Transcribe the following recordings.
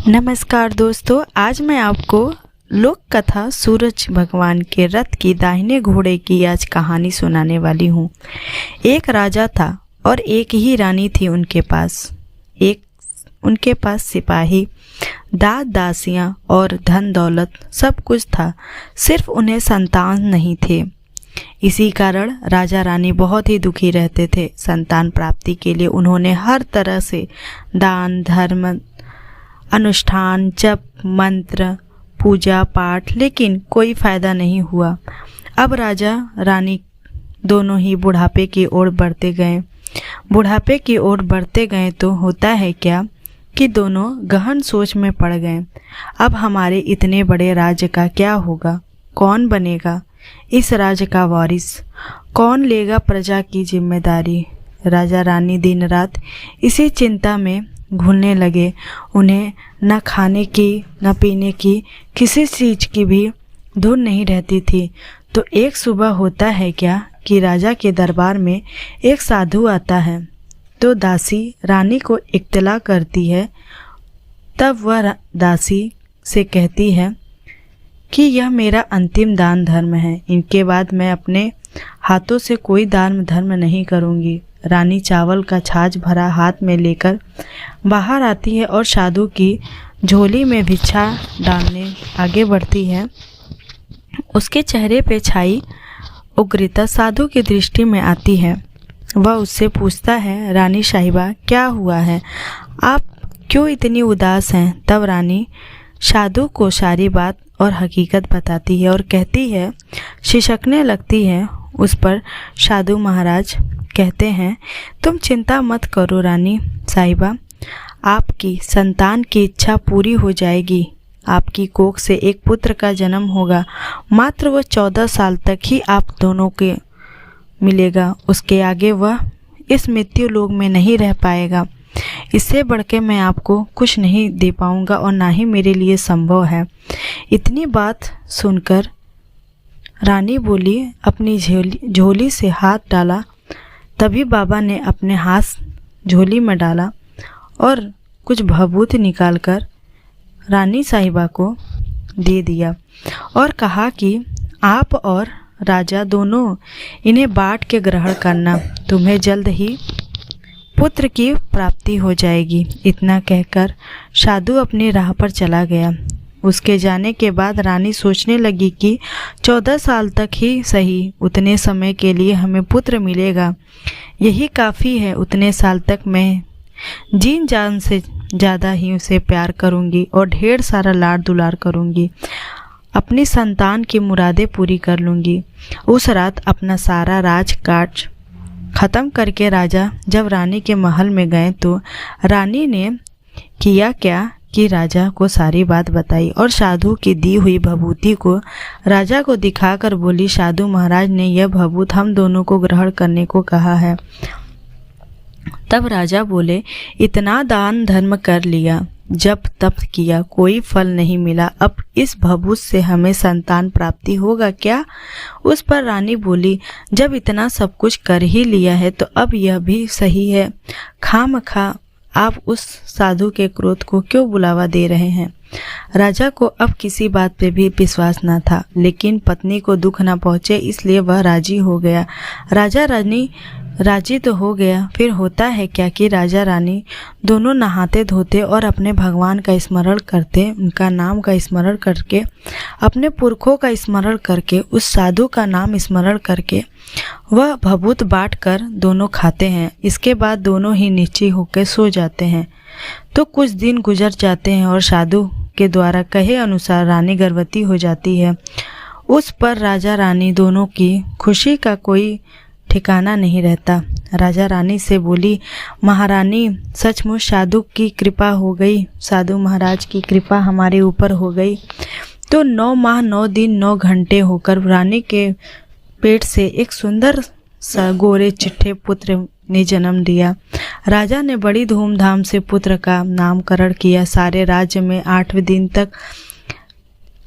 नमस्कार दोस्तों, आज मैं आपको लोक कथा सूरज भगवान के रथ की दाहिने घोड़े की आज कहानी सुनाने वाली हूँ। एक राजा था और एक ही रानी थी उनके पास सिपाही, दास दासियाँ और धन दौलत सब कुछ था, सिर्फ उन्हें संतान नहीं थे। इसी कारण राजा रानी बहुत ही दुखी रहते थे। संतान प्राप्ति के लिए उन्होंने हर तरह से दान धर्म अनुष्ठान जप मंत्र पूजा पाठ, लेकिन कोई फायदा नहीं हुआ। अब राजा रानी दोनों ही बुढ़ापे की ओर बढ़ते गए तो होता है क्या कि दोनों गहन सोच में पड़ गए। अब हमारे इतने बड़े राज्य का क्या होगा? कौन बनेगा इस राज्य का वारिस? कौन लेगा प्रजा की जिम्मेदारी? राजा रानी दिन रात इसी चिंता में घुलने लगे। उन्हें न खाने की न पीने की किसी चीज़ की भी धुन नहीं रहती थी। तो एक सुबह होता है क्या कि राजा के दरबार में एक साधु आता है। तो दासी रानी को इत्तला करती है। तब वह दासी से कहती है कि यह मेरा अंतिम दान धर्म है, इनके बाद मैं अपने हाथों से कोई दान धर्म नहीं करूँगी। रानी चावल का छाछ भरा हाथ में लेकर बाहर आती है और साधु की झोली में भिक्षा डालने आगे बढ़ती है। उसके चेहरे पे छाई उग्रता साधु की दृष्टि में आती है। वह उससे पूछता है, रानी साहिबा क्या हुआ है? आप क्यों इतनी उदास हैं? तब रानी साधु को सारी बात और हकीकत बताती है और कहती है, शिशकने लगती है। उस पर साधु महाराज कहते हैं, तुम चिंता मत करो रानी साहिबा, आपकी संतान की इच्छा पूरी हो जाएगी। आपकी कोख से एक पुत्र का जन्म होगा। मात्र वह 14 साल तक ही आप दोनों के मिलेगा। उसके आगे वह इस मृत्यु लोक में नहीं रह पाएगा। इससे बढ़ के मैं आपको कुछ नहीं दे पाऊंगा और ना ही मेरे लिए संभव है। इतनी बात सुनकर रानी बोली, अपनी झोली से हाथ डाला। तभी बाबा ने अपने हाथ झोली में डाला और कुछ भभूत निकालकर रानी साहिबा को दे दिया और कहा कि आप और राजा दोनों इन्हें बांट के ग्रहण करना, तुम्हें जल्द ही पुत्र की प्राप्ति हो जाएगी। इतना कहकर साधु अपनी राह पर चला गया। उसके जाने के बाद रानी सोचने लगी कि 14 साल तक ही सही, उतने समय के लिए हमें पुत्र मिलेगा, यही काफ़ी है। उतने साल तक मैं जीन जान से ज़्यादा ही उसे प्यार करूँगी और ढेर सारा लाड दुलार करूँगी। अपनी संतान की मुरादें पूरी कर लूँगी। उस रात अपना सारा राजकाज ख़त्म करके राजा जब रानी के महल में गए तो रानी ने किया क्या कि राजा को सारी बात बताई और साधु की दी हुई भभूति को राजा को दिखाकर बोली, साधु महाराज ने यह भभूत हम दोनों को ग्रहण करने को कहा है। तब राजा बोले, इतना दान धर्म कर लिया, जब तप किया, कोई फल नहीं मिला, अब इस भभूत से हमें संतान प्राप्ति होगा क्या? उस पर रानी बोली, जब इतना सब कुछ कर ही लिया है तो अब यह भी सही है। खामखा आप उस साधु के क्रोध को क्यों बुलावा दे रहे हैं? राजा को अब किसी बात पे भी विश्वास न था, लेकिन पत्नी को दुख न पहुँचे इसलिए वह राजी हो गया। राजा रानी राजी तो हो गया। फिर होता है क्या कि राजा रानी दोनों नहाते धोते और अपने भगवान का स्मरण करते, उनका नाम का स्मरण करके, अपने पुरखों का स्मरण करके, उस साधु का नाम स्मरण करके वह भभूत बांट कर दोनों खाते हैं। इसके बाद दोनों ही नीचे होकर सो जाते हैं। तो कुछ दिन गुजर जाते हैं और साधु के द्वारा कहे अनुसार रानी गर्भवती हो जाती है। उस पर राजा रानी दोनों की खुशी का कोई ठिकाना नहीं रहता। राजा रानी से बोली, महारानी सचमुच साधु की कृपा हो गई, साधु महाराज की कृपा हमारे ऊपर हो गई। तो 9 माह 9 दिन 9 घंटे होकर रानी के पेट से एक सुंदर सा गोरे चिट्ठे पुत्र ने जन्म दिया। राजा ने बड़ी धूमधाम से पुत्र का नामकरण किया। सारे राज्य में 8वें दिन तक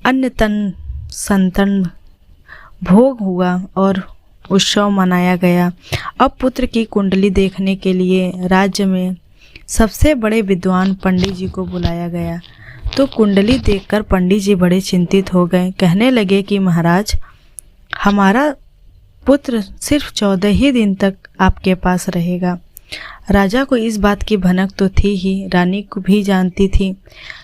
अन्न तन संतन भोग हुआ और उत्सव मनाया गया। अब पुत्र की कुंडली देखने के लिए राज्य में सबसे बड़े विद्वान पंडित जी को बुलाया गया तो कुंडली देखकर पंडित जी बड़े चिंतित हो गए। कहने लगे कि महाराज, हमारा पुत्र सिर्फ 14 ही दिन तक आपके पास रहेगा। राजा को इस बात की भनक तो थी ही, रानी को भी जानती थी।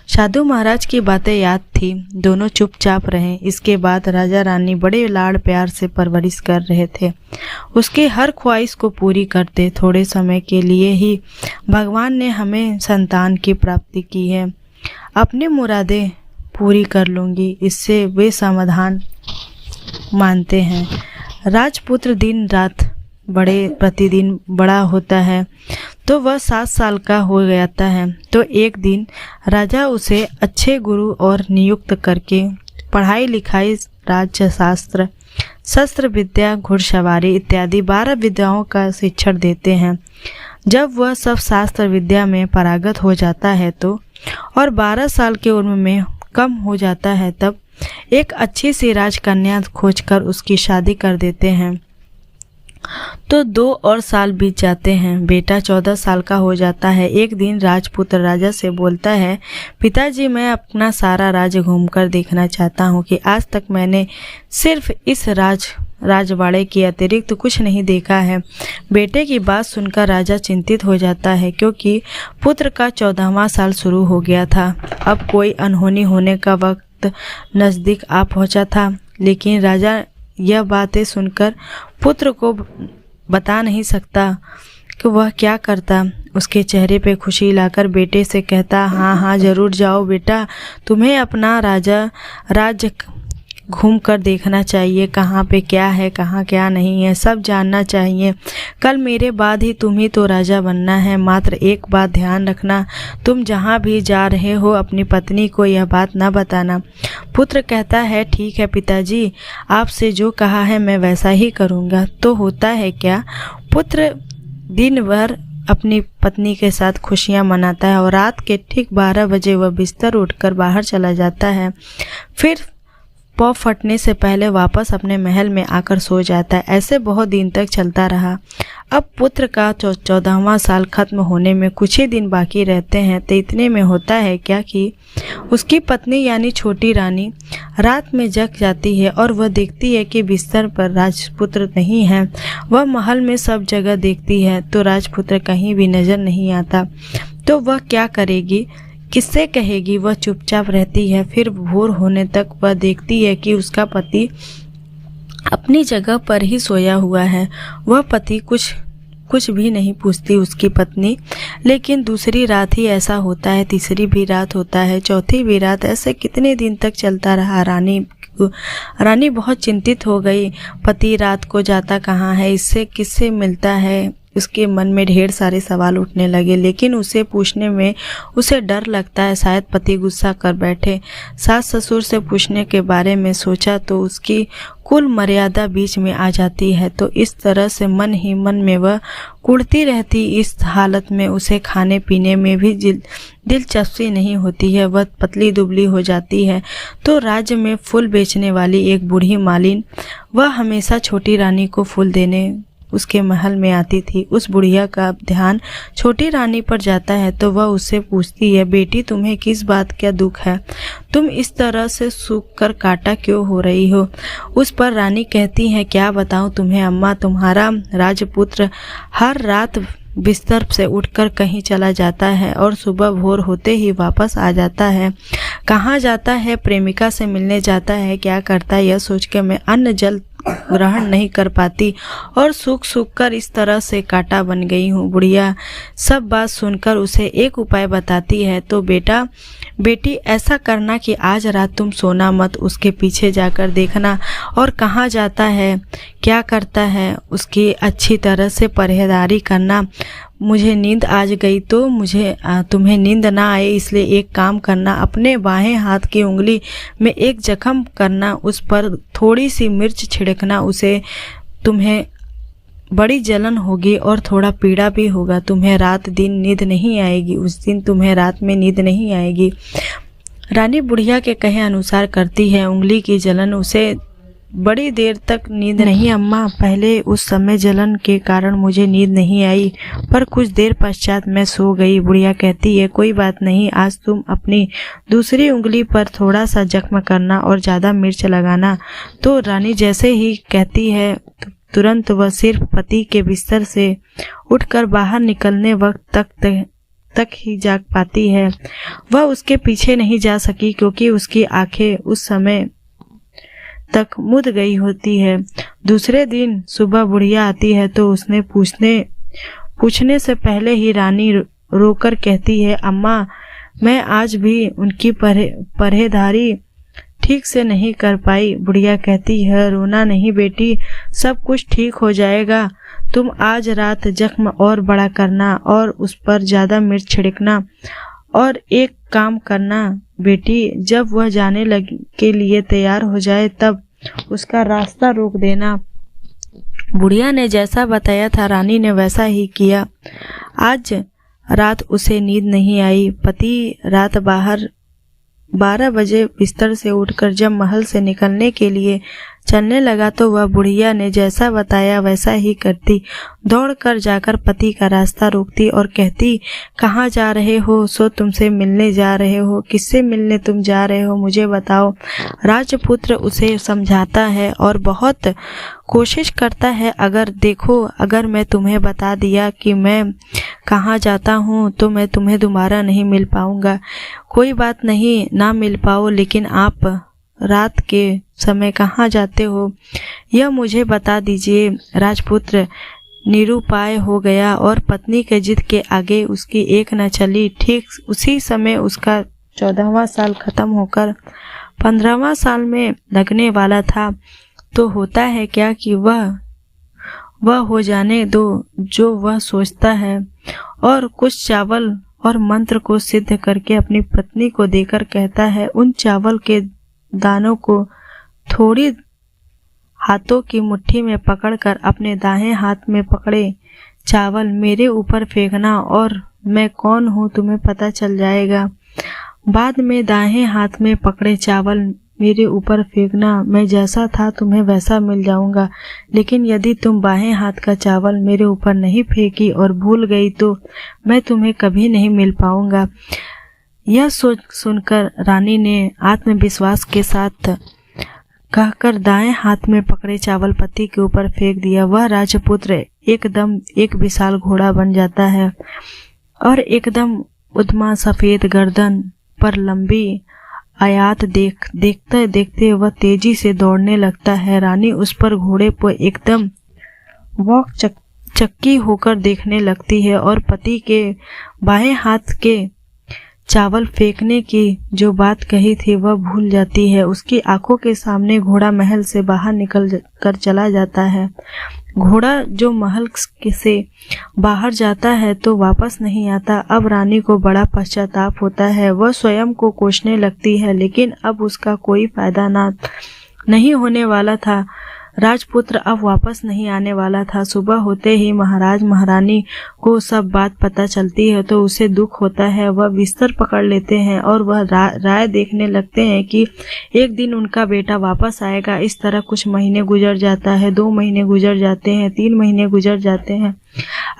साधु महाराज की बातें याद थी। दोनों चुपचाप रहे। इसके बाद राजा रानी बड़े लाड़ प्यार से परवरिश कर रहे थे। उसकी हर ख्वाहिश को पूरी करते। थोड़े समय के लिए ही भगवान ने हमें संतान की प्राप्ति की है। अपनी मुरादें पूरी कर लूँगी, इससे वे समाधान मानते हैं। राजपुत्र दिन रात प्रतिदिन बड़ा होता है तो वह 7 साल का हो जाता है। तो एक दिन राजा उसे अच्छे गुरु और नियुक्त करके पढ़ाई लिखाई, राज्य शास्त्र, शस्त्र विद्या, घुड़सवारी इत्यादि 12 विद्याओं का शिक्षण देते हैं। जब वह सब शास्त्र विद्या में पारंगत हो जाता है तो और 12 साल की उम्र में कम हो जाता है, तब एक अच्छी सी राजकन्या खोजकर उसकी शादी कर देते हैं। तो 2 और साल बीत जाते हैं। बेटा 14 साल का हो जाता है। एक दिन राजपुत्र राजा से बोलता है, पिताजी, मैं अपना सारा राज्य घूमकर देखना चाहता हूँ कि आज तक मैंने सिर्फ इस राजवाड़े के अतिरिक्त कुछ नहीं देखा है। बेटे की बात सुनकर राजा चिंतित हो जाता है, क्योंकि पुत्र का 14वां साल शुरू हो गया था। अब कोई अनहोनी होने का वक्त नज़दीक आ पहुँचा था। लेकिन राजा यह बातें सुनकर पुत्र को बता नहीं सकता कि वह क्या करता। उसके चेहरे पे खुशी लाकर बेटे से कहता, हाँ हाँ जरूर जाओ बेटा, तुम्हें अपना राज्य घूम कर देखना चाहिए। कहाँ पे क्या है, कहाँ क्या नहीं है, सब जानना चाहिए। कल मेरे बाद ही तुम्ही तो राजा बनना है। मात्र एक बात ध्यान रखना, तुम जहाँ भी जा रहे हो अपनी पत्नी को यह बात न बताना। पुत्र कहता है, ठीक है पिताजी, आपसे जो कहा है मैं वैसा ही करूँगा। तो होता है क्या, पुत्र दिन भर अपनी पत्नी के साथ खुशियाँ मनाता है और रात के ठीक 12 बजे वह बिस्तर उठकर बाहर चला जाता है। फिर पौ फटने से पहले वापस अपने महल में आकर सो जाता है। ऐसे बहुत दिन तक चलता रहा। अब पुत्र का 14वां साल खत्म होने में कुछ ही दिन बाकी रहते हैं। तो इतने में होता है क्या कि उसकी पत्नी यानी छोटी रानी रात में जग जाती है और वह देखती है कि बिस्तर पर राजपुत्र नहीं है। वह महल में सब जगह देखती है तो राजपुत्र कहीं भी नजर नहीं आता। तो वह क्या करेगी, किससे कहेगी। वह चुपचाप रहती है। फिर भोर होने तक वह देखती है कि उसका पति अपनी जगह पर ही सोया हुआ है। वह पति कुछ भी नहीं पूछती उसकी पत्नी। लेकिन दूसरी रात ही ऐसा होता है, तीसरी भी रात होता है, चौथी भी रात। ऐसे कितने दिन तक चलता रहा। रानी बहुत चिंतित हो गई। पति रात को जाता कहाँ है, इससे किससे मिलता है। उसके मन में ढेर सारे सवाल उठने लगे। लेकिन उसे पूछने में उसे डर लगता है, शायद पति गुस्सा कर बैठे। सास ससुर से पूछने के बारे में सोचा तो उसकी कुल मर्यादा बीच में आ जाती है। तो इस तरह से मन ही मन में वह कुढ़ती रहती। इस हालत में उसे खाने पीने में भी दिलचस्पी नहीं होती है। वह पतली दुबली हो जाती है। तो राज्य में फूल बेचने वाली एक बूढ़ी मालिन, वह हमेशा छोटी रानी को फूल देने उसके महल में आती थी। उस बुढ़िया का ध्यान छोटी रानी पर जाता है तो वह उससे पूछती है, बेटी तुम्हें किस बात का दुख है, तुम इस तरह से सूख कर काटा क्यों हो रही हो। उस पर रानी कहती है, क्या बताऊं तुम्हें अम्मा, तुम्हारा राजपुत्र हर रात बिस्तर से उठकर कहीं चला जाता है और सुबह भोर होते ही वापस आ जाता है। कहाँ जाता है, प्रेमिका से मिलने जाता है, क्या करता है, यह सोच के मैं अन्न जल ग्रहण नहीं कर पाती और सूख कर इस तरह से कांटा बन गई हूँ। बुढ़िया सब बात सुनकर उसे एक उपाय बताती है। तो बेटी ऐसा करना कि आज रात तुम सोना मत, उसके पीछे जाकर देखना और कहाँ जाता है, क्या करता है, उसकी अच्छी तरह से परहेजगारी करना। मुझे नींद आज गई तो तुम्हें नींद ना आए, इसलिए एक काम करना, अपने बाएं हाथ की उंगली में एक जख्म करना, उस पर थोड़ी सी मिर्च छिड़कना। उसे तुम्हें बड़ी जलन होगी और थोड़ा पीड़ा भी होगा। तुम्हें रात दिन नींद नहीं आएगी, उस दिन तुम्हें रात में नींद नहीं आएगी। रानी बुढ़िया के कहे अनुसार करती है। उंगली की जलन उसे बड़ी देर तक नींद नहीं अम्मा। पहले उस समय जलन के कारण मुझे नींद नहीं आई, पर कुछ देर पश्चात मैं सो गई। बुढ़िया कहती है, कोई बात नहीं, आज तुम अपनी दूसरी उंगली पर थोड़ा सा जख्म करना और ज़्यादा मिर्च लगाना। तो रानी जैसे ही कहती है तुरंत वह सिर्फ पति के बिस्तर से उठकर बाहर निकलने वक्त तक ही जाग पाती है। वह उसके पीछे नहीं जा सकी क्योंकि उसकी आंखें उस समय तक मुद गई होती है। दूसरे दिन सुबह बुढ़िया आती है तो उसने पूछने से पहले ही रानी रोकर कहती है, अम्मा मैं आज भी उनकी परहेदारी ठीक से नहीं कर पाई। बुढ़िया कहती है, रोना नहीं बेटी, सब कुछ ठीक हो जाएगा। तुम आज रात जख्म और बड़ा करना और उस पर ज़्यादा मिर्च छिड़कना। और एक काम करना बेटी, जब वह जाने के लिए तैयार हो जाए तब उसका रास्ता रोक देना। बुढ़िया ने जैसा बताया था रानी ने वैसा ही किया। आज रात उसे नींद नहीं आई। पति रात 12 बजे बिस्तर से उठकर जब महल से निकलने के लिए चलने लगा तो वह बुढ़िया ने जैसा बताया वैसा ही करती। दौड़कर जाकर पति का रास्ता रोकती और कहती, कहाँ जा रहे हो? सो तुमसे मिलने जा रहे हो। किससे मिलने तुम जा रहे हो, मुझे बताओ। राजपुत्र उसे समझाता है और बहुत कोशिश करता है, अगर मैं तुम्हें बता दिया कि मैं कहाँ जाता हूँ तो मैं तुम्हें दोबारा नहीं मिल पाऊँगा। कोई बात नहीं, ना मिल पाओ, लेकिन आप रात के समय कहाँ जाते हो यह मुझे बता दीजिए। राजपुत्र निरुपाय हो गया और पत्नी के जिद के आगे उसकी एक न चली। ठीक उसी समय उसका 14वां साल खत्म होकर 15वां साल में लगने वाला था। तो होता है क्या कि वह हो जाने दो जो वह सोचता है, और कुछ चावल और मंत्र को सिद्ध करके अपनी पत्नी को देकर कहता है, उन चावल के दानों को थोड़ी हाथों की मुट्ठी में पकड़कर अपने दाहिने हाथ में पकड़े चावल मेरे ऊपर फेंकना और मैं कौन हूँ तुम्हें पता चल जाएगा। बाद में दाहिने हाथ में पकड़े चावल मेरे ऊपर फेंकना, मैं जैसा था तुम्हें वैसा मिल जाऊंगा। लेकिन यदि तुम बाएं हाथ का चावल मेरे ऊपर नहीं फेंकी और भूल गई तो मैं तुम्हें कभी नहीं मिल पाऊंगा। यह सोच सुनकर रानी ने आत्मविश्वास के साथ कहकर दाएं हाथ में पकड़े चावल पति के ऊपर फेंक दिया। वह राजपुत्र एकदम एक विशाल घोड़ा बन जाता है और एकदम उद्यमा सफेद गर्दन पर लंबी आयात देखते देखते वह तेजी से दौड़ने लगता है। रानी उस पर घोड़े पर एकदम वॉक चक्की होकर देखने लगती है और पति के बाएं हाथ के चावल फेंकने की जो बात कही थी वह भूल जाती है। उसकी आंखों के सामने घोड़ा महल से बाहर निकल कर चला जाता है। घोड़ा जो महल से बाहर जाता है तो वापस नहीं आता। अब रानी को बड़ा पश्चाताप होता है। वह स्वयं को कोसने लगती है, लेकिन अब उसका कोई फायदा नहीं होने वाला था। राजपुत्र अब वापस नहीं आने वाला था। सुबह होते ही महाराज महारानी को सब बात पता चलती है तो उसे दुख होता है। वह बिस्तर पकड़ लेते हैं और वह राय देखने लगते हैं कि एक दिन उनका बेटा वापस आएगा। इस तरह कुछ महीने गुजर जाता है, 2 महीने गुजर जाते हैं, 3 महीने गुजर जाते हैं,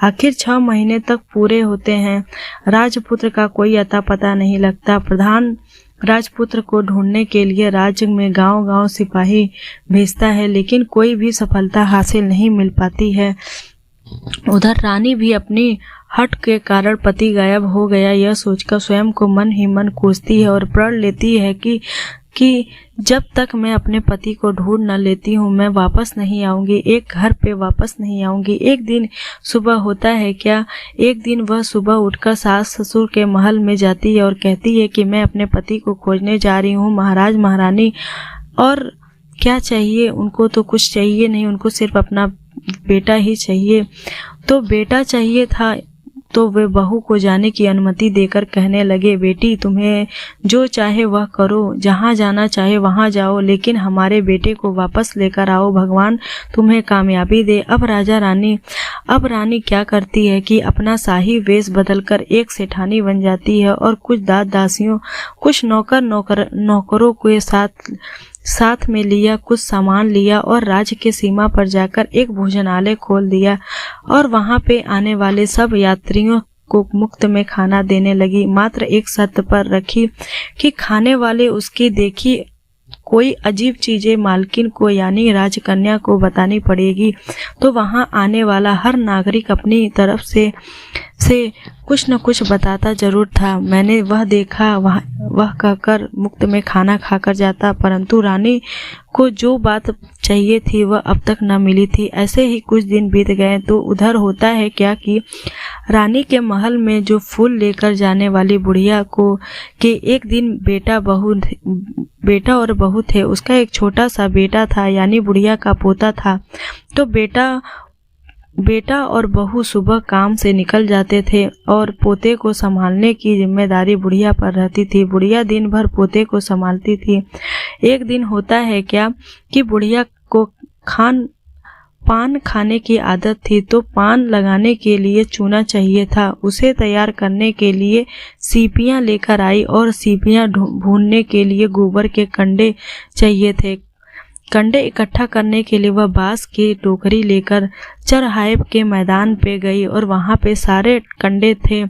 आखिर 6 महीने तक पूरे होते हैं। राजपुत्र का कोई अता पता नहीं लगता। प्रधान राजपुत्र को ढूंढने के लिए राज्य में गांव-गांव सिपाही भेजता है, लेकिन कोई भी सफलता हासिल नहीं मिल पाती है। उधर रानी भी अपनी हट के कारण पति गायब हो गया यह सोचकर स्वयं को मन ही मन कोसती है और प्रण लेती है कि जब तक मैं अपने पति को ढूंढ न लेती हूँ मैं वापस नहीं आऊंगी, एक घर पे वापस नहीं आऊंगी। एक दिन सुबह होता है क्या, एक दिन वह सुबह उठकर सास ससुर के महल में जाती है और कहती है कि मैं अपने पति को खोजने जा रही हूँ। महाराज महारानी और क्या चाहिए, उनको तो कुछ चाहिए नहीं, उनको सिर्फ अपना बेटा ही चाहिए। तो बेटा चाहिए था तो वे बहू को जाने की अनुमति देकर कहने लगे, बेटी तुम्हें जो चाहे वह करो, जहाँ जाना चाहे वहाँ जाओ, लेकिन हमारे बेटे को वापस लेकर आओ, भगवान तुम्हें कामयाबी दे। अब रानी क्या करती है कि अपना शाही वेश बदलकर एक सेठानी बन जाती है और कुछ दास दासियों, कुछ नौकरों के साथ साथ में लिया, कुछ सामान लिया और राज्य के सीमा पर जाकर एक भोजनालय खोल दिया और वहां पे आने वाले सब यात्रियों को मुफ्त में खाना देने लगी। मात्र एक शर्त पर रखी कि खाने वाले उसकी देखी कोई अजीब चीजें मालकिन को यानी राजकन्या को बतानी पड़ेगी। तो वहां आने वाला हर नागरिक अपनी तरफ से कुछ न कुछ बताता जरूर था। मैंने वह देखा, वह कहकर मुफ्त में खाना खाकर जाता, परंतु रानी को जो बात चाहिए थी वह अब तक न मिली थी। ऐसे ही कुछ दिन बीत गए तो उधर होता है क्या कि रानी के महल में जो फूल लेकर जाने वाली बुढ़िया को के एक दिन बेटा और बहू थे। उसका एक छोटा सा बेटा था यानी बुढ़िया का पोता था। तो बेटा और बहू सुबह काम से निकल जाते थे और पोते को संभालने की जिम्मेदारी बुढ़िया पर रहती थी। बुढ़िया दिन भर पोते को संभालती थी। एक दिन होता है क्या कि बुढ़िया को पान खाने की आदत थी, तो पान लगाने के लिए चूना चाहिए था। उसे तैयार करने के लिए सीपियां लेकर आई और सीपियां भूनने के लिए गोबर के कंडे चाहिए थे। कंडे इकट्ठा करने के लिए वह बांस की टोकरी लेकर चरहाए के मैदान पे गई और वहां पे सारे कंडे थे।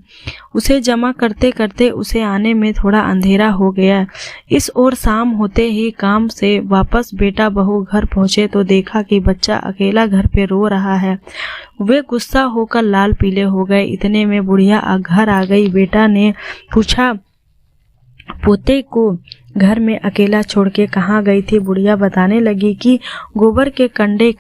उसे जमा करते करते उसे आने में थोड़ा अंधेरा हो गया। इस ओर शाम होते ही काम से वापस बेटा बहू घर पहुंचे तो देखा कि बच्चा अकेला घर पे रो रहा है। वे गुस्सा होकर लाल पीले हो गए। इतने में बुढ़िया घर आ गई। बेटा ने पूछा, पोते को घर में अकेला छोड़ के कहाँ गई थी? बुढ़िया बताने लगी कि गोबर के कंडे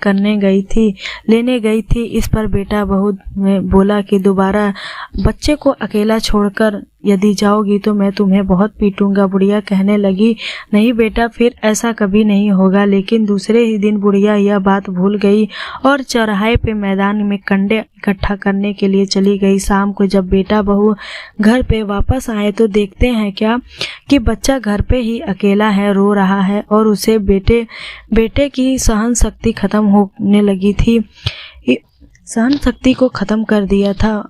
लेने गई थी। इस पर बेटा बहुत बोला कि दोबारा बच्चे को अकेला छोड़कर यदि जाओगी तो मैं तुम्हें बहुत पीटूंगा। बुढ़िया कहने लगी, नहीं बेटा, फिर ऐसा कभी नहीं होगा। लेकिन दूसरे ही दिन बुढ़िया यह बात भूल गई और चौराहे पे मैदान में कंडे इकट्ठा करने के लिए चली गई। शाम को जब बेटा बहू घर पे वापस आए तो देखते हैं क्या कि बच्चा घर पे ही अकेला है, रो रहा है और उसे बेटे की सहन शक्ति खत्म होने लगी थी। सहन शक्ति को खत्म कर दिया था।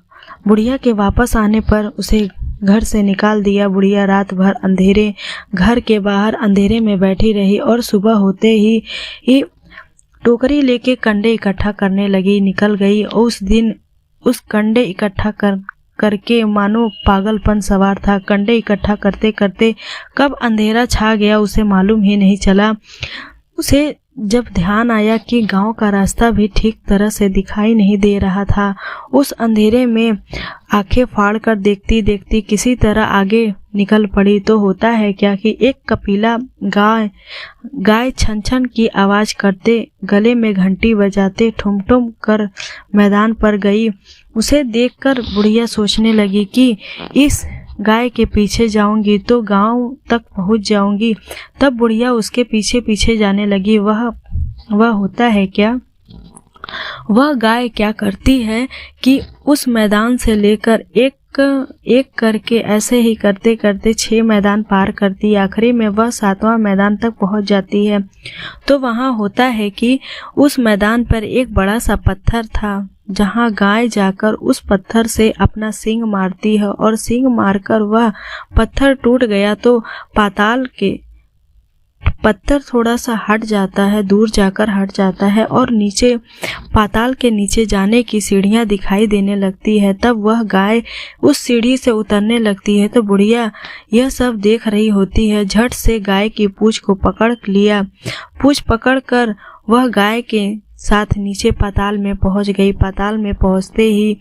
बुढ़िया के वापस आने पर उसे घर से निकाल दिया। बुढ़िया रात भर घर के बाहर अंधेरे में बैठी रही और सुबह होते ही टोकरी लेके कंडे इकट्ठा करने लगी। निकल गई और उस दिन उस कंडे इकट्ठा करके मानो पागलपन सवार था। कंडे इकट्ठा करते करते कब अंधेरा छा गया उसे मालूम ही नहीं चला। उसे जब ध्यान आया कि गांव का रास्ता भी ठीक तरह से दिखाई नहीं दे रहा था, उस अंधेरे में आंखें फाड़ कर देखती देखती किसी तरह आगे निकल पड़ी। तो होता है क्या कि एक कपिला गाय छन छन की आवाज करते, गले में घंटी बजाते ठुम ठुम कर मैदान पर गई। उसे देखकर बुढ़िया सोचने लगी कि इस गाय के पीछे जाऊंगी तो गांव तक पहुंच जाऊंगी। तब बुढ़िया उसके पीछे पीछे जाने लगी। वह होता है क्या, वह गाय क्या करती है कि उस मैदान से लेकर एक करके ऐसे ही करते करते 6 मैदान पार करती। आखिरी में वह 7वां मैदान तक पहुंच जाती है। तो वहां होता है कि उस मैदान पर एक बड़ा सा पत्थर था, जहां गाय जाकर उस पत्थर से अपना सींग मारती है और सींग मारकर वह पत्थर टूट गया तो पत्थर थोड़ा सा हट जाता है, दूर जाकर हट जाता है और नीचे पाताल के नीचे जाने की सीढ़ियां दिखाई देने लगती है। तब वह गाय उस सीढ़ी से उतरने लगती है। तो बुढ़िया यह सब देख रही होती है। झट से गाय की पूंछ को पकड़ लिया। पूंछ पकड़कर वह गाय के साथ नीचे पाताल में पहुंच गई। पाताल में पहुंचते ही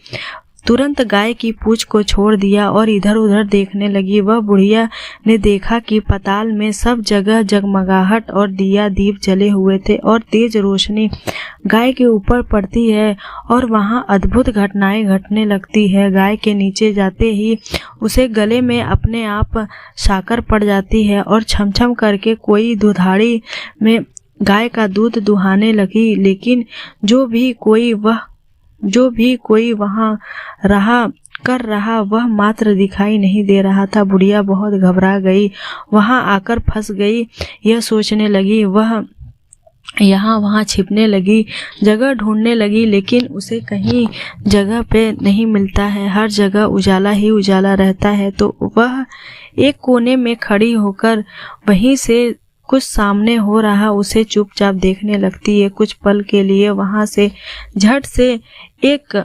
तुरंत गाय की पूंछ को छोड़ दिया और इधर उधर देखने लगी। वह बुढ़िया ने देखा कि पाताल में सब जगह जगमगाहट और दिया दीप जले हुए थे और तेज रोशनी गाय के ऊपर पड़ती है और वहां अद्भुत घटनाएं घटने लगती है। गाय के नीचे जाते ही उसे गले में अपने आप साकर पड़ जाती है और छमछम करके कोई दुधाड़ी में गाय का दूध दुहाने लगी। लेकिन जो भी कोई वहां रहा वह मात्र दिखाई नहीं दे रहा था। बुढ़िया बहुत घबरा गई, वहां आकर फंस गई। यह सोचने लगी, वह यहाँ वहाँ छिपने लगी, जगह ढूंढने लगी, लेकिन उसे कहीं जगह पे नहीं मिलता है। हर जगह उजाला ही उजाला रहता है। तो वह एक कोने में खड़ी होकर वहीं से कुछ सामने हो रहा उसे चुपचाप देखने लगती है। कुछ पल के लिए वहां से झट से एक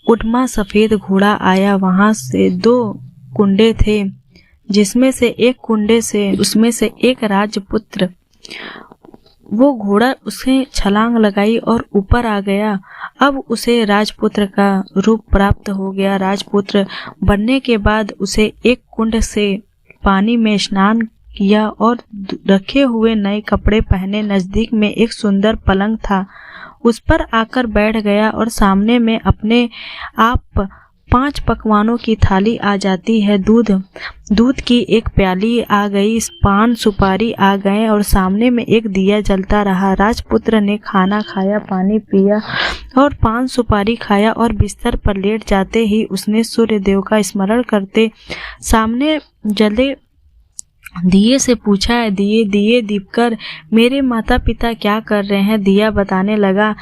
उठमा सफेद घोड़ा आया। वहां से 2 कुंडे थे, उसमें से एक राजपुत्र, वो घोड़ा उसे छलांग लगाई और ऊपर आ गया। अब उसे राजपुत्र का रूप प्राप्त हो गया। राजपुत्र बनने के बाद उसे एक कुंड से पानी में स्नान किया और रखे हुए नए कपड़े पहने नजदीक में एक सुंदर पलंग था, उस पर आकर बैठ गया और सामने में अपने आप 5 पकवानों की थाली आ जाती है। दूध की एक प्याली आ गई, पान सुपारी आ गए और सामने में एक दिया जलता रहा। राजपुत्र ने खाना खाया, पानी पिया और पान सुपारी खाया और बिस्तर पर लेट जाते ही उसने सूर्य देव का स्मरण करते सामने जले दिए से पूछा, दिए दीपकर, मेरे माता पिता क्या कर रहे हैं? दिया बताने लगा,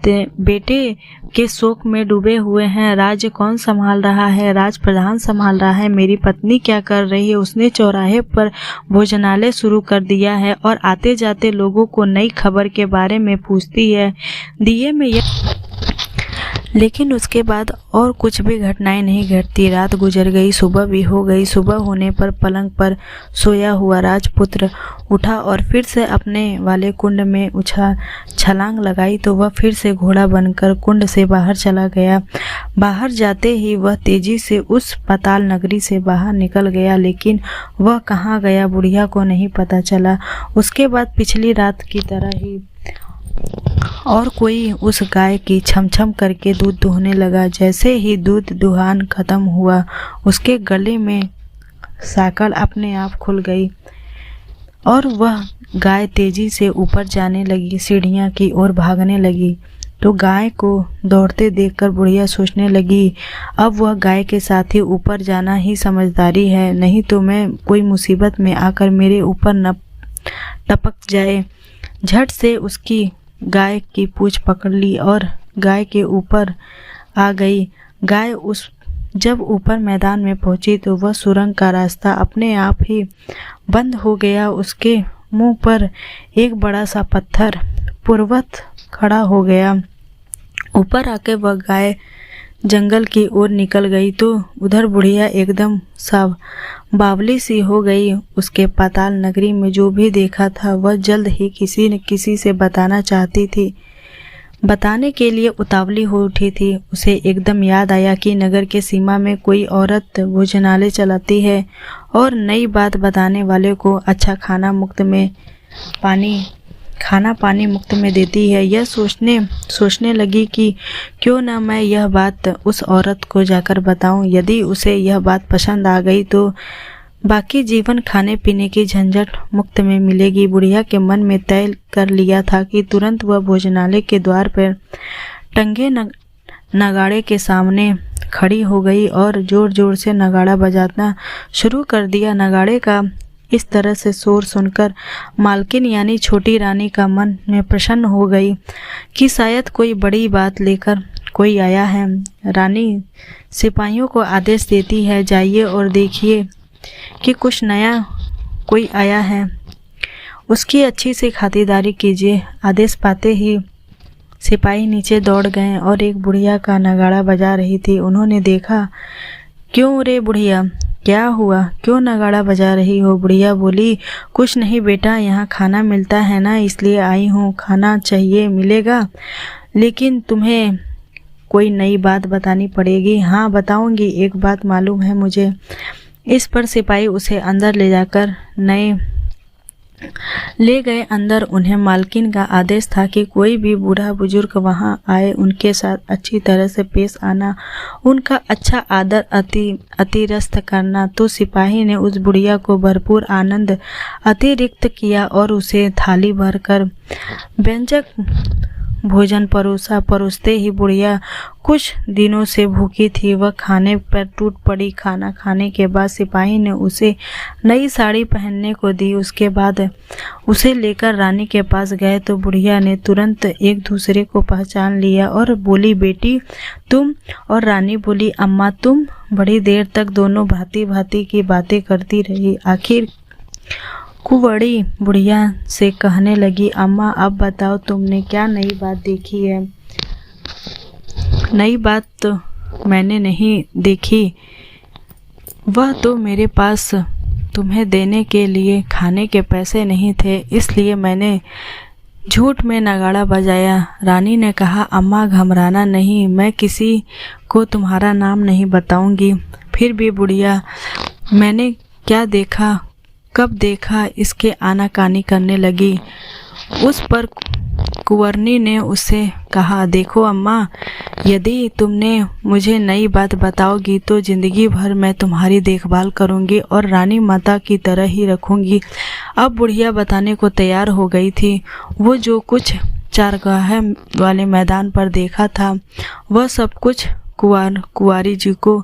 बेटे के शोक में डूबे हुए हैं। राज्य कौन संभाल रहा है? राज प्रधान संभाल रहा है। मेरी पत्नी क्या कर रही है? उसने चौराहे पर भोजनालय शुरू कर दिया है और आते जाते लोगों को नई खबर के बारे में पूछती है। दिए में लेकिन उसके बाद और कुछ भी घटनाएं नहीं घटती। रात गुजर गई, सुबह भी हो गई। सुबह होने पर पलंग पर सोया हुआ राजपुत्र उठा और फिर से अपने वाले कुंड में छलांग लगाई तो वह फिर से घोड़ा बनकर कुंड से बाहर चला गया। बाहर जाते ही वह तेजी से उस पाताल नगरी से बाहर निकल गया, लेकिन वह कहाँ गया बुढ़िया को नहीं पता चला। उसके बाद पिछली रात की तरह ही और कोई उस गाय की छमछम करके दूध दुहने लगा। जैसे ही दूध दुहान खत्म हुआ, उसके गले में साकड़ अपने आप खुल गई और वह गाय तेजी से ऊपर जाने लगी, सीढ़ियां की ओर भागने लगी। तो गाय को दौड़ते देखकर बुढ़िया सोचने लगी, अब वह गाय के साथ ही ऊपर जाना ही समझदारी है, नहीं तो मैं कोई मुसीबत में आकर मेरे ऊपर न टपक जाए। झट से उसकी गाय की पूंछ पकड़ ली और गाय के ऊपर आ गई। गाय जब ऊपर मैदान में पहुंची तो वह सुरंग का रास्ता अपने आप ही बंद हो गया। उसके मुंह पर एक बड़ा सा पत्थर पूर्ववत खड़ा हो गया। ऊपर आके वह गाय जंगल की ओर निकल गई तो उधर बुढ़िया एकदम सा बावली सी हो गई। उसके पाताल नगरी में जो भी देखा था वह जल्द ही किसी न किसी से बताना चाहती थी, बताने के लिए उतावली हो उठी थी। उसे एकदम याद आया कि नगर के सीमा में कोई औरत भोजनालय चलाती है और नई बात बताने वाले को अच्छा खाना पानी मुफ्त में देती है। यह सोचने लगी कि क्यों ना मैं यह बात उस औरत को जाकर बताऊं। यदि उसे यह बात पसंद आ गई तो बाकी जीवन खाने पीने की झंझट मुक्त में मिलेगी। बुढ़िया के मन में तय कर लिया था कि तुरंत वह भोजनालय के द्वार पर टंगे नगाड़े के सामने खड़ी हो गई और जोर जोर से नगाड़ा बजाना शुरू कर दिया। नगाड़े का इस तरह से शोर सुनकर मालकिन यानी छोटी रानी का मन में प्रसन्न हो गई कि शायद कोई बड़ी बात लेकर कोई आया है। रानी सिपाहियों को आदेश देती है, जाइए और देखिए कि कुछ नया कोई आया है, उसकी अच्छी से खातिरदारी कीजिए। आदेश पाते ही सिपाही नीचे दौड़ गए और एक बुढ़िया का नगाड़ा बजा रही थी। उन्होंने देखा, क्यों रे बुढ़िया, क्या हुआ, क्यों नगाड़ा बजा रही हो? बुढ़िया बोली, कुछ नहीं बेटा, यहाँ खाना मिलता है ना, इसलिए आई हूँ। खाना चाहिए, मिलेगा, लेकिन तुम्हें कोई नई बात बतानी पड़ेगी। हाँ बताऊंगी, एक बात मालूम है मुझे। इस पर सिपाही उसे अंदर ले गए। अंदर उन्हें मालकिन का आदेश था कि कोई भी बूढ़ा बुजुर्ग वहां आए उनके साथ अच्छी तरह से पेश आना, उनका अच्छा आदर अतिरस्त करना। तो सिपाही ने उस बुढ़िया को भरपूर आनंद अतिरिक्त किया और उसे थाली भरकर व्यंजक भोजन परोसते ही बुढ़िया कुछ दिनों से भूखी थी। वह खाने पर टूट पड़ी। खाना खाने के बाद सिपाही ने उसे नई साड़ी पहनने को दी। उसके बाद उसे लेकर रानी के पास गए तो बुढ़िया ने तुरंत एक दूसरे को पहचान लिया और बोली, बेटी तुम? और रानी बोली, अम्मा तुम? बड़ी देर तक दोनों भांति भांति की बातें करती रही। आखिर कुंवरी बुढ़िया से कहने लगी, अम्मा अब बताओ तुमने क्या नई बात देखी है। नई बात तो मैंने नहीं देखी, वह तो मेरे पास तुम्हें देने के लिए खाने के पैसे नहीं थे, इसलिए मैंने झूठ में नगाड़ा बजाया। रानी ने कहा, अम्मा घबराना नहीं, मैं किसी को तुम्हारा नाम नहीं बताऊंगी। फिर भी बुढ़िया मैंने क्या देखा, कब देखा, इसके आनाकानी करने लगी। उस पर कुंवरनी ने उससे कहा, देखो अम्मा, यदि तुमने मुझे नई बात बताओगी तो जिंदगी भर मैं तुम्हारी देखभाल करूंगी और रानी माता की तरह ही रखूंगी। अब बुढ़िया बताने को तैयार हो गई थी। वो जो कुछ चारगाह वाले मैदान पर देखा था वह सब कुछ कुंवारी जी को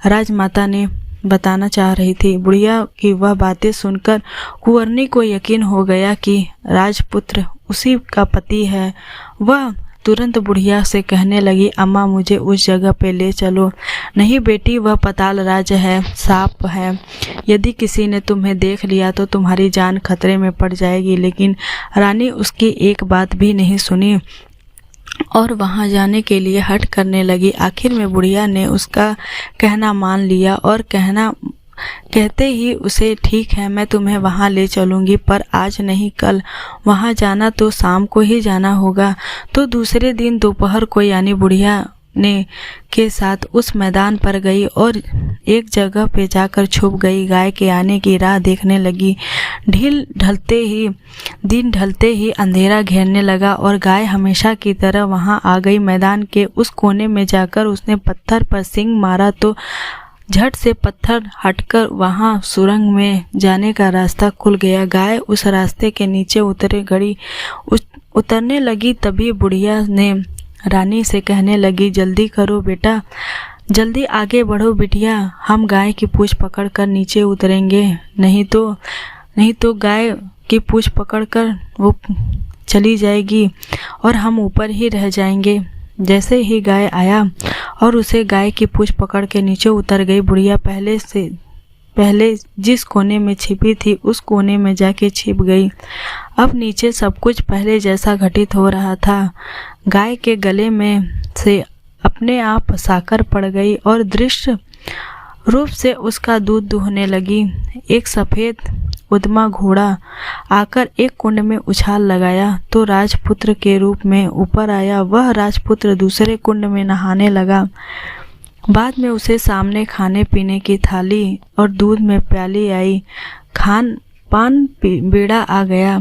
राजमाता ने बताना चाह रही थी। बुढ़िया की वह बातें सुनकर कुंवरनी को यकीन हो गया कि राजपुत्र उसी का पति है। वह तुरंत बुढ़िया से कहने लगी, अम्मा मुझे उस जगह पे ले चलो। नहीं बेटी, वह पाताल राज है, सांप है, यदि किसी ने तुम्हें देख लिया तो तुम्हारी जान खतरे में पड़ जाएगी। लेकिन रानी उसकी एक बात भी नहीं सुनी और वहां जाने के लिए हट करने लगी। आखिर में बुढ़िया ने उसका कहना मान लिया और कहते ही उसे, ठीक है मैं तुम्हें वहां ले चलूंगी, पर आज नहीं कल। वहां जाना तो शाम को ही जाना होगा। तो दूसरे दिन दोपहर को यानी बुढ़िया ने के साथ उस मैदान पर गई और एक जगह पे जाकर छुप गई। गाय के आने की राह देखने लगी। दिन ढलते ही अंधेरा घेरने लगा और गाय हमेशा की तरह वहां आ गई। मैदान के उस कोने में जाकर उसने पत्थर पर सींग मारा तो झट से पत्थर हटकर वहां सुरंग में जाने का रास्ता खुल गया। गाय उस रास्ते के नीचे उतरने लगी। तभी बुढ़िया ने रानी से कहने लगी, जल्दी करो बेटा, जल्दी आगे बढ़ो बिटिया, हम गाय की पूंछ पकड़कर नीचे उतरेंगे, नहीं तो गाय की पूंछ पकड़कर वो चली जाएगी और हम ऊपर ही रह जाएंगे। जैसे ही गाय आया और उसे गाय की पूंछ पकड़ के नीचे उतर गई। बुढ़िया पहले जिस कोने में छिपी थी उस कोने में जाके छिप गई। अब नीचे सब कुछ पहले जैसा घटित हो रहा था। गाय के गले में से अपने आप साकर पड़ गई और दृश्य रूप से उसका दूध दुहने लगी। एक सफेद उद्यमा घोड़ा आकर एक कुंड में उछाल लगाया तो राजपुत्र के रूप में ऊपर आया। वह राजपुत्र दूसरे कुंड में नहाने लगा। बाद में उसे सामने खाने पीने की थाली और दूध में प्याली आई। खान पान बेड़ा आ गया।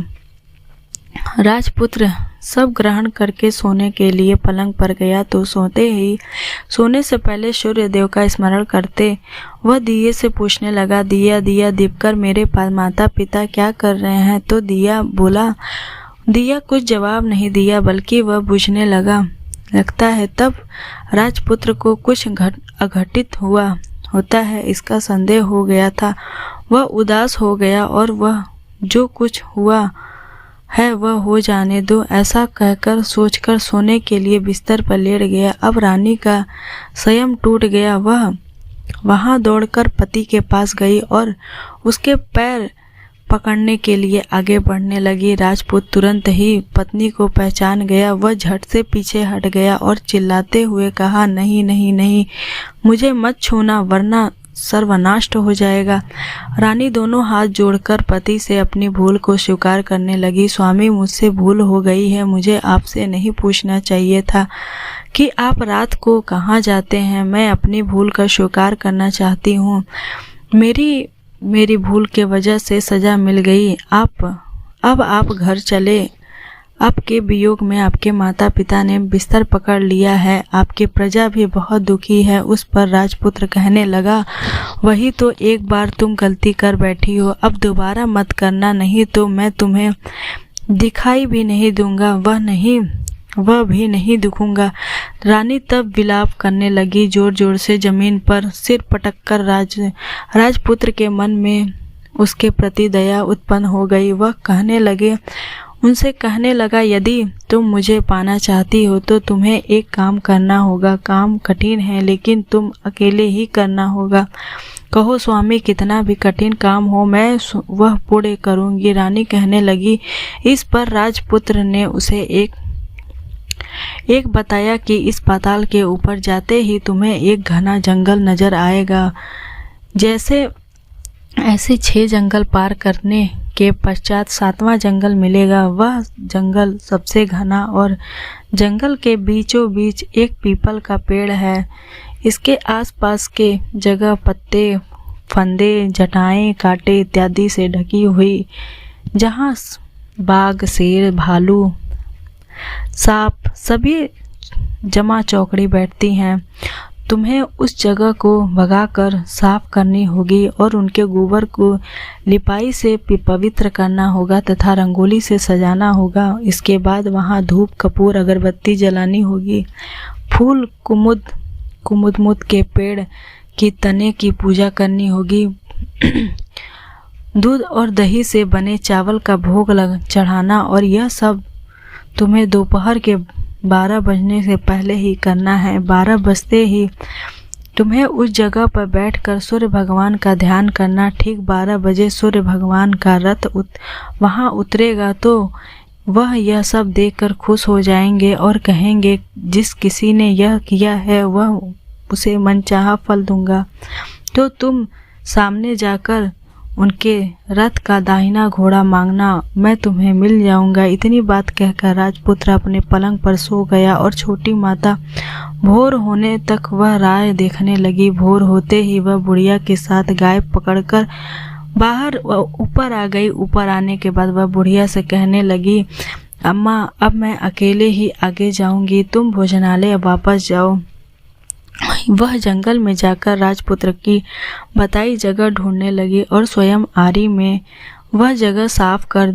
राजपुत्र सब ग्रहण करके सोने के लिए पलंग पर गया तो सोने से पहले सूर्य देव का स्मरण करते वह दिए से पूछने लगा, दिया दिया दीपकर मेरे माता पिता क्या कर रहे हैं? तो दिया बोला। दिया कुछ जवाब नहीं दिया बल्कि वह बुझने लगता है। तब राजपुत्र को कुछ अघटित होता है इसका संदेह हो गया था। वह उदास हो गया और वह जो कुछ हुआ है वह हो जाने दो, ऐसा कहकर सोचकर सोने के लिए बिस्तर पर लेट गया। अब रानी का संयम टूट गया। वह वहां दौड़कर पति के पास गई और उसके पैर पकड़ने के लिए आगे बढ़ने लगी। राजपूत तुरंत ही पत्नी को पहचान गया। वह झट से पीछे हट गया और चिल्लाते हुए कहा, नहीं नहीं नहीं, मुझे मत छूना वरना सर्वनाश हो जाएगा। रानी दोनों हाथ जोड़कर पति से अपनी भूल को स्वीकार करने लगी। स्वामी, मुझसे भूल हो गई है। मुझे आपसे नहीं पूछना चाहिए था कि आप रात को कहाँ जाते हैं। मैं अपनी भूल का स्वीकार करना चाहती हूँ। मेरी भूल के वजह से सजा मिल गई। अब आप घर चले। आपके वियोग में आपके माता पिता ने बिस्तर पकड़ लिया है। आपकी प्रजा भी बहुत दुखी है। उस पर राजपुत्र कहने लगा, वही तो एक बार तुम गलती कर बैठी हो, अब दोबारा मत करना, नहीं तो मैं तुम्हें दिखाई भी नहीं दूंगा, वह भी नहीं दिखूंगा। रानी तब विलाप करने लगी जोर जोर से। जमीन पर सिर पटककर राजपुत्र के मन में उसके प्रति दया उत्पन्न हो गई। वह उनसे कहने लगा, यदि तुम मुझे पाना चाहती हो तो तुम्हें एक काम करना होगा। काम कठिन है लेकिन तुम अकेले ही करना होगा। कहो स्वामी, कितना भी कठिन काम हो मैं वह पूर्ण करूंगी। रानी कहने लगी। इस पर राजपुत्र ने उसे एक बताया कि इस पाताल के ऊपर जाते ही तुम्हें एक घना जंगल नजर आएगा। ऐसे 6 जंगल पार करने के पश्चात 7वां जंगल मिलेगा। वह जंगल सबसे घना और जंगल के बीचों बीच एक पीपल का पेड़ है। इसके आसपास के जगह पत्ते, फंदे, जटाएं, कांटे इत्यादि से ढकी हुई, जहाँ बाघ, शेर, भालू, सांप सभी जमा चौकड़ी बैठती हैं। तुम्हें उस जगह को भगाकर साफ करनी होगी और उनके गोबर को लिपाई से पवित्र करना होगा तथा रंगोली से सजाना होगा। इसके बाद वहाँ धूप, कपूर, अगरबत्ती जलानी होगी। फूल, कुमुद के पेड़ की तने की पूजा करनी होगी। दूध और दही से बने चावल का भोग चढ़ाना, और यह सब तुम्हें दोपहर के 12 बजने से पहले ही करना है। 12 बजते ही तुम्हें उस जगह पर बैठकर सूर्य भगवान का ध्यान करना। ठीक 12 बजे सूर्य भगवान का रथ वहाँ उतरेगा तो वह यह सब देखकर खुश हो जाएंगे और कहेंगे, जिस किसी ने यह किया है वह उसे मनचाहा फल दूंगा। तो तुम सामने जाकर उनके रथ का दाहिना घोड़ा मांगना, मैं तुम्हें मिल जाऊंगा। इतनी बात कहकर राजपुत्र अपने पलंग पर सो गया और छोटी माता भोर होने तक वह राह देखने लगी। भोर होते ही वह बुढ़िया के साथ गाय पकड़कर बाहर ऊपर आ गई। ऊपर आने के बाद वह बुढ़िया से कहने लगी, अम्मा, अब मैं अकेले ही आगे जाऊंगी, तुम भोजनालय वापस जाओ। वह जंगल में जाकर राजपुत्र की बताई जगह ढूंढने लगी और स्वयं आरी में वह जगह साफ कर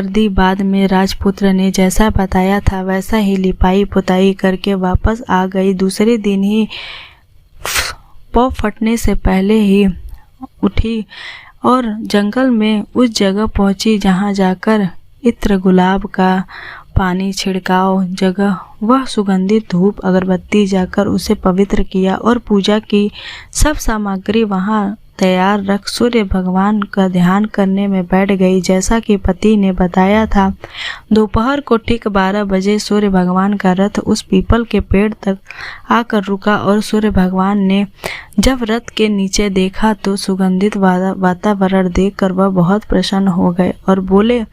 दी। बाद में राजपुत्र ने जैसा बताया था वैसा ही लिपाई पुताई करके वापस आ गई। दूसरे दिन ही पौ फटने से पहले ही उठी और जंगल में उस जगह पहुंची जहां जाकर इत्र, गुलाब का पानी छिड़काव जगह, वह सुगंधित धूप, अगरबत्ती जाकर उसे पवित्र किया और पूजा की सब सामग्री वहां तैयार रख सूर्य भगवान का ध्यान करने में बैठ गई। जैसा कि पति ने बताया था, दोपहर को ठीक 12 बजे सूर्य भगवान का रथ उस पीपल के पेड़ तक आकर रुका और सूर्य भगवान ने जब रथ के नीचे देखा तो सुगंधित वातावरण देखकर वह बहुत प्रसन्न हो गए और बोले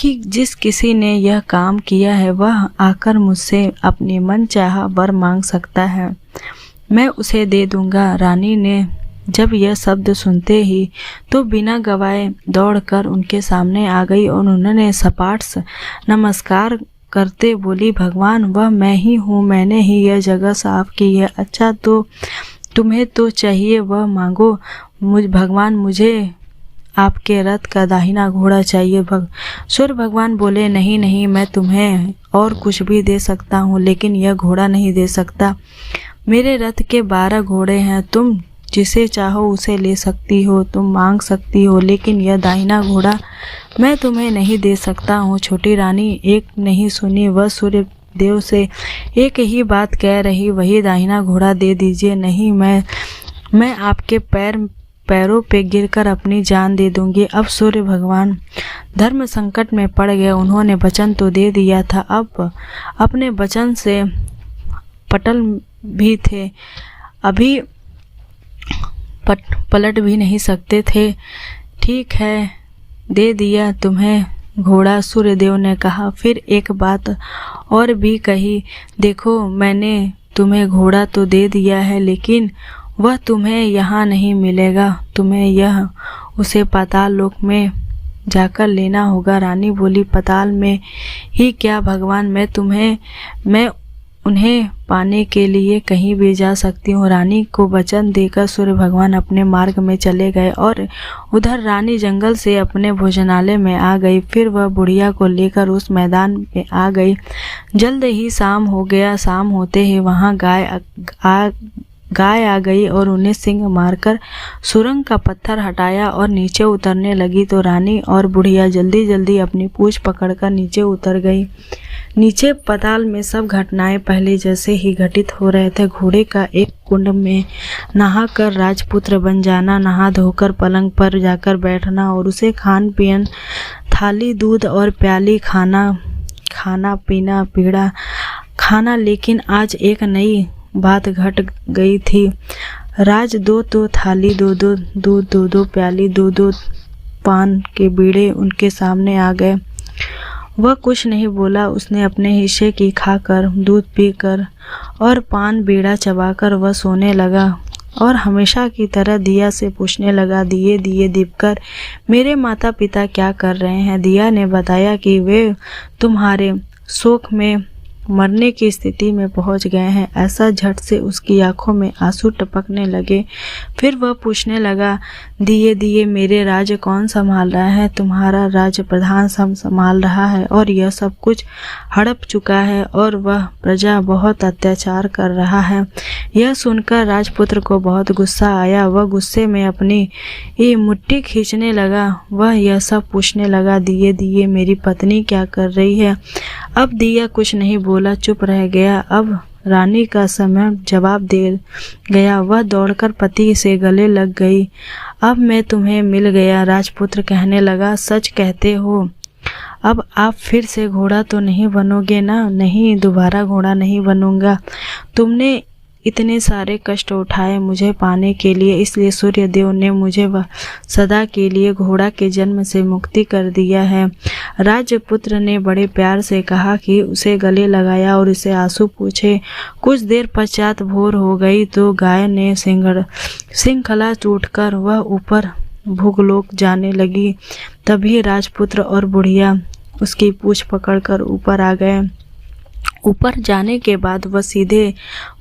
कि जिस किसी ने यह काम किया है वह आकर मुझसे अपनी मनचाहा वर मांग सकता है, मैं उसे दे दूंगा। रानी ने जब यह शब्द सुनते ही तो बिना गवाए दौड़कर उनके सामने आ गई और उन्होंने सपाट नमस्कार करते बोली, भगवान, वह मैं ही हूँ, मैंने ही यह जगह साफ की है। अच्छा, तो तुम्हें तो चाहिए वह मांगो। भगवान, मुझे आपके रथ का दाहिना घोड़ा चाहिए। सूर्य भगवान बोले, नहीं, मैं तुम्हें और कुछ भी दे सकता हूँ लेकिन यह घोड़ा नहीं दे सकता। मेरे रथ के 12 घोड़े हैं, तुम जिसे चाहो उसे ले सकती हो, तुम मांग सकती हो, लेकिन यह दाहिना घोड़ा मैं तुम्हें नहीं दे सकता हूँ। छोटी रानी एक नहीं सुनी, वह सूर्य देव से एक ही बात कह रही, वही दाहिना घोड़ा दे दीजिए। नहीं, मैं आपके पैरों पे गिरकर अपनी जान दे दूंगी। अब सूर्य भगवान धर्म संकट में पड़ गए। उन्होंने वचन तो दे दिया था, अब अपने वचन से पटल भी थे, अभी पलट भी नहीं सकते थे। ठीक है, दे दिया तुम्हें घोड़ा, सूर्यदेव ने कहा। फिर एक बात और भी कही, देखो, मैंने तुम्हें घोड़ा तो दे दिया है लेकिन वह तुम्हें यहाँ नहीं मिलेगा, तुम्हें उसे पाताल लोक में जाकर लेना होगा। रानी बोली, पाताल में ही क्या भगवान, मैं उन्हें पाने के लिए कहीं भी जा सकती हूँ। रानी को वचन देकर सूर्य भगवान अपने मार्ग में चले गए और उधर रानी जंगल से अपने भोजनालय में आ गई। फिर वह बुढ़िया को लेकर उस मैदान में आ गई। जल्द ही शाम हो गया। शाम होते ही वहाँ गाय आ गई और उन्हें सींग मारकर सुरंग का पत्थर हटाया और नीचे उतरने लगी तो रानी और बुढ़िया जल्दी जल्दी अपनी पूंछ पकड़कर नीचे उतर गई। नीचे पाताल में सब घटनाएं पहले जैसे ही घटित हो रहे थे। घोड़े का एक कुंड में नहाकर राजपुत्र बन जाना, नहा धोकर पलंग पर जाकर बैठना और उसे खान पीन, थाली, दूध और प्याली, खाना पीना, पीड़ा खाना। लेकिन आज एक नई बात घट गई थी। राज दो थाली, दो दूध, दो प्याली, दो पान के बीड़े उनके सामने आ गए। वह कुछ नहीं बोला। उसने अपने हिस्से की खाकर, दूध पीकर और पान बीड़ा चबाकर वह सोने लगा और हमेशा की तरह दिया से पूछने लगा, दिए दीपकर, मेरे माता पिता क्या कर रहे हैं? दिया ने बताया कि वे तुम्हारे शोक में मरने की स्थिति में पहुंच गए हैं। ऐसा झट से उसकी आंखों में आंसू टपकने लगे। फिर वह पूछने लगा, दिए मेरे राज्य कौन संभाल रहा है? तुम्हारा राज्य प्रधान संभाल रहा है और यह सब कुछ हड़प चुका है और वह प्रजा बहुत अत्याचार कर रहा है। यह सुनकर राजपुत्र को बहुत गुस्सा आया। वह गुस्से में अपनी मुट्ठी खींचने लगा। वह यह सब पूछने लगा, दिए मेरी पत्नी क्या कर रही है? अब दिया कुछ नहीं बोला, चुप रह गया। अब रानी का समय जवाब दे गया। वह दौड़कर पति से गले लग गई। अब मैं तुम्हें मिल गया, राजपुत्र कहने लगा। सच कहते हो? अब आप फिर से घोड़ा तो नहीं बनोगे ना? नहीं, दोबारा घोड़ा नहीं बनूंगा। तुमने इतने सारे कष्ट उठाए मुझे पाने के लिए, इसलिए सूर्य देव ने मुझे सदा के लिए घोड़ा के जन्म से मुक्ति कर दिया है। राजपुत्र ने बड़े प्यार से कहा कि उसे गले लगाया और उसे आंसू पूछे। कुछ देर पश्चात भोर हो गई तो गाय ने श्रृंखला टूटकर वह ऊपर भूगलोक जाने लगी। तभी राजपुत्र और बुढ़िया उसकी पूंछ पकड़कर ऊपर आ गए। ऊपर जाने के बाद वह सीधे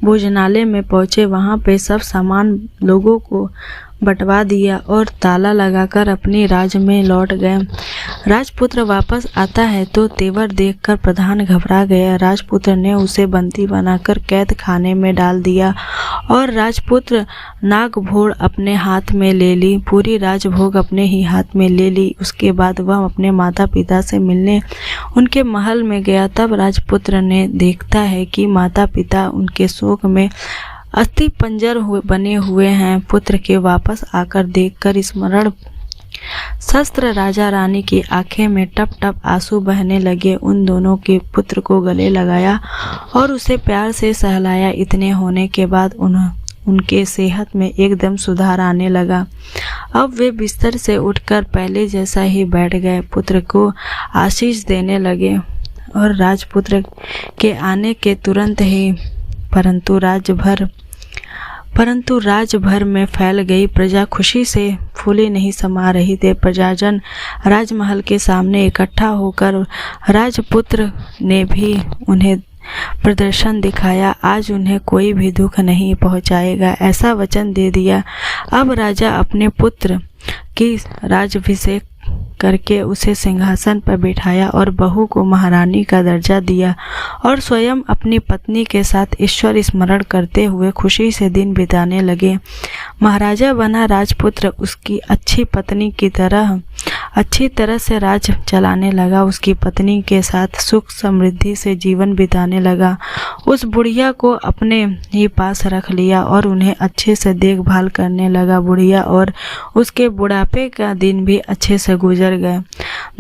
भोजनालय में पहुंचे। वहां पे सब सामान लोगों को बंटवा दिया और ताला लगाकर अपने राज में लौट गए। राजपुत्र वापस आता है तो तेवर देखकर प्रधान घबरा गया। राजपुत्र ने उसे बंदी बनाकर कैद खाने में डाल दिया और राजपुत्र नागभोड़ अपने हाथ में ले ली, पूरी राजभोग अपने ही हाथ में ले ली। उसके बाद वह अपने माता पिता से मिलने उनके महल में गया। तब राजपुत्र ने देखता है कि माता पिता उनके शोक में अस्थि पंजर बने हुए हैं। पुत्र के वापस आकर देखकर स्मरण शस्त्र राजा रानी की आंखें में टप टप आंसू बहने लगे। उन दोनों के पुत्र को गले लगाया और उसे प्यार से सहलाया। इतने होने के बाद उनके सेहत में एकदम सुधार आने लगा। अब वे बिस्तर से उठकर पहले जैसा ही बैठ गए, पुत्र को आशीष देने लगे और राजपुत्र के आने के तुरंत ही परंतु राज्य भर में फैल गई प्रजा खुशी से फूले नहीं समा रही थे। प्रजाजन राजमहल के सामने इकट्ठा होकर राजपुत्र ने भी उन्हें प्रदर्शन दिखाया। आज उन्हें कोई भी दुख नहीं पहुंचाएगा, ऐसा वचन दे दिया। अब राजा अपने पुत्र की राज्याभिषेक करके उसे सिंहासन पर बिठाया और बहू को महारानी का दर्जा दिया और स्वयं अपनी पत्नी के साथ ईश्वर स्मरण करते हुए खुशी से दिन बिताने लगे। महाराजा बना राजपुत्र उसकी अच्छी पत्नी की तरह अच्छी तरह से राज चलाने लगा। उसकी पत्नी के साथ सुख समृद्धि से जीवन बिताने लगा। उस बुढ़िया को अपने ही पास रख लिया और उन्हें अच्छे से देखभाल करने लगा। बुढ़िया और उसके बुढ़ापे का दिन भी अच्छे से गुजर गए।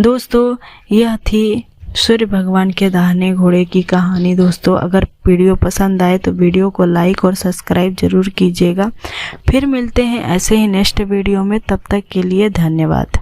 दोस्तों, यह थी सूर्य भगवान के दाहिने घोड़े की कहानी। दोस्तों, अगर वीडियो पसंद आए तो वीडियो को लाइक और सब्सक्राइब जरूर कीजिएगा। फिर मिलते हैं ऐसे ही नेक्स्ट वीडियो में। तब तक के लिए धन्यवाद।